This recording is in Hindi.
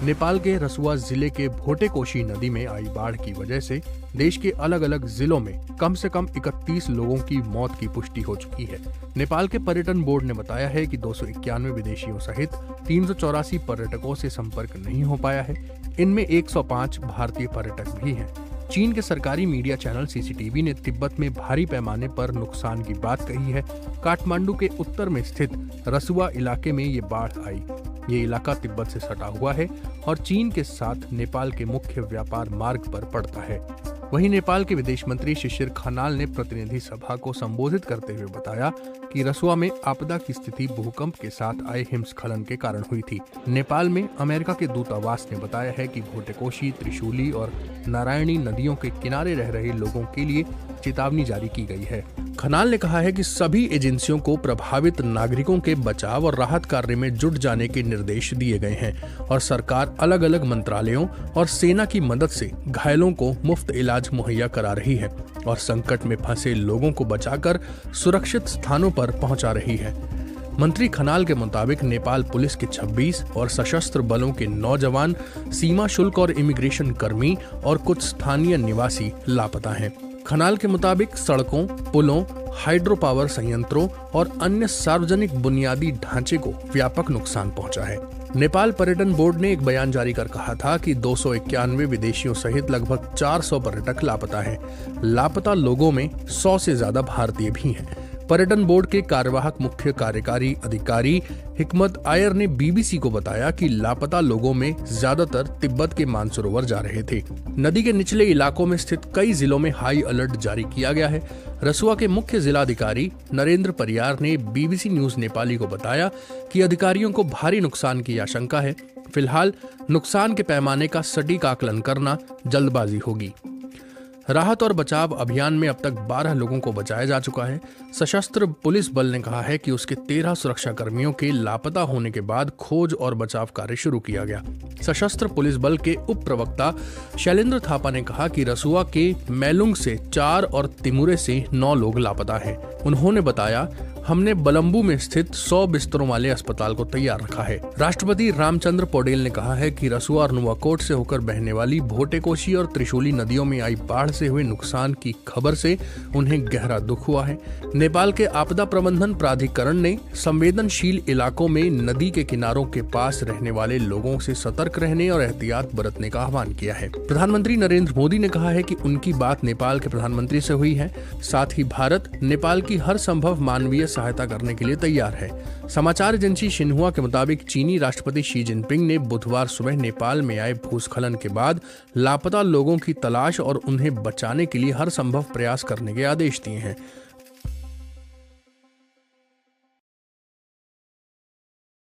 नेपाल के रसुआ जिले के भोटेकोशी नदी में आई बाढ़ की वजह से देश के अलग अलग जिलों में कम से कम 31 लोगों की मौत की पुष्टि हो चुकी है। नेपाल के पर्यटन बोर्ड ने बताया है कि 291 विदेशियों सहित 384 पर्यटकों से संपर्क नहीं हो पाया है। इनमें 105 भारतीय पर्यटक भी हैं। चीन के सरकारी मीडिया चैनल सीसीटीवी ने तिब्बत में भारी पैमाने पर नुकसान की बात कही है। काठमांडू के उत्तर में स्थित रसुआ इलाके में ये बाढ़ आई। ये इलाका तिब्बत से सटा हुआ है और चीन के साथ नेपाल के मुख्य व्यापार मार्ग पर पड़ता है। वहीं नेपाल के विदेश मंत्री शिशिर खनाल ने प्रतिनिधि सभा को संबोधित करते हुए बताया कि रसुआ में आपदा की स्थिति भूकंप के साथ आए हिमस्खलन के कारण हुई थी। नेपाल में अमेरिका के दूतावास ने बताया है कि भोटेकोशी, त्रिशूली और नारायणी नदियों के किनारे रह रहे लोगों के लिए चेतावनी जारी की गई है। खनाल ने कहा है कि सभी एजेंसियों को प्रभावित नागरिकों के बचाव और राहत कार्य में जुट जाने के निर्देश दिए गए हैं और सरकार अलग अलग मंत्रालयों और सेना की मदद से घायलों को मुफ्त इलाज मुहैया करा रही है और संकट में फंसे लोगों को बचाकर सुरक्षित स्थानों पर पहुंचा रही है। मंत्री खनाल के मुताबिक नेपाल पुलिस के 26 और सशस्त्र बलों के 9 जवान, सीमा शुल्क और इमिग्रेशन कर्मी और कुछ स्थानीय निवासी लापता हैं। खनाल के मुताबिक सड़कों, पुलों, हाइड्रो पावर संयंत्रों और अन्य सार्वजनिक बुनियादी ढांचे को व्यापक नुकसान पहुंचा है। नेपाल पर्यटन बोर्ड ने एक बयान जारी कर कहा था कि 291 विदेशियों सहित लगभग 400 पर्यटक लापता हैं। लापता लोगों में 100 से ज्यादा भारतीय भी हैं। पर्यटन बोर्ड के कार्यवाहक मुख्य कार्यकारी अधिकारी हिकमत आयर ने बीबीसी को बताया कि लापता लोगों में ज्यादातर तिब्बत के मानसरोवर जा रहे थे। नदी के निचले इलाकों में स्थित कई जिलों में हाई अलर्ट जारी किया गया है। रसुआ के मुख्य जिलाधिकारी नरेंद्र परियार ने बीबीसी न्यूज नेपाली को बताया कि अधिकारियों को भारी नुकसान की आशंका है। फिलहाल नुकसान के पैमाने का सटीक आकलन करना जल्दबाजी होगी। राहत और बचाव अभियान में अब तक 12 लोगों को बचाया जा चुका है। सशस्त्र पुलिस बल ने कहा है कि उसके 13 सुरक्षा कर्मियों के लापता होने के बाद खोज और बचाव कार्य शुरू किया गया। सशस्त्र पुलिस बल के उप प्रवक्ता शैलेंद्र थापा ने कहा कि रसुआ के मैलुंग से 4 और तिमुरे से 9 लोग लापता हैं। उन्होंने बताया, हमने बलम्बू में स्थित 100 बिस्तरों वाले अस्पताल को तैयार रखा है। राष्ट्रपति रामचंद्र पौडेल ने कहा है कि रसुआ और नुवाकोट से होकर बहने वाली भोटेकोशी और त्रिशूली नदियों में आई बाढ़ से हुए नुकसान की खबर से उन्हें गहरा दुख हुआ है। नेपाल के आपदा प्रबंधन प्राधिकरण ने संवेदनशील इलाकों में नदी के किनारों के पास रहने वाले लोगों से सतर्क रहने और एहतियात बरतने का आह्वान किया है। प्रधानमंत्री नरेंद्र मोदी ने कहा है कि उनकी बात नेपाल के प्रधानमंत्री से हुई है। साथ ही भारत नेपाल की हर संभव मानवीय सहायता करने के लिए तैयार है। समाचार एजेंसी शिन्हुआ के मुताबिक चीनी राष्ट्रपति शी जिनपिंग ने बुधवार सुबह नेपाल में आए भूस्खलन के बाद लापता लोगों की तलाश और उन्हें बचाने के लिए हर संभव प्रयास करने के आदेश दिए हैं।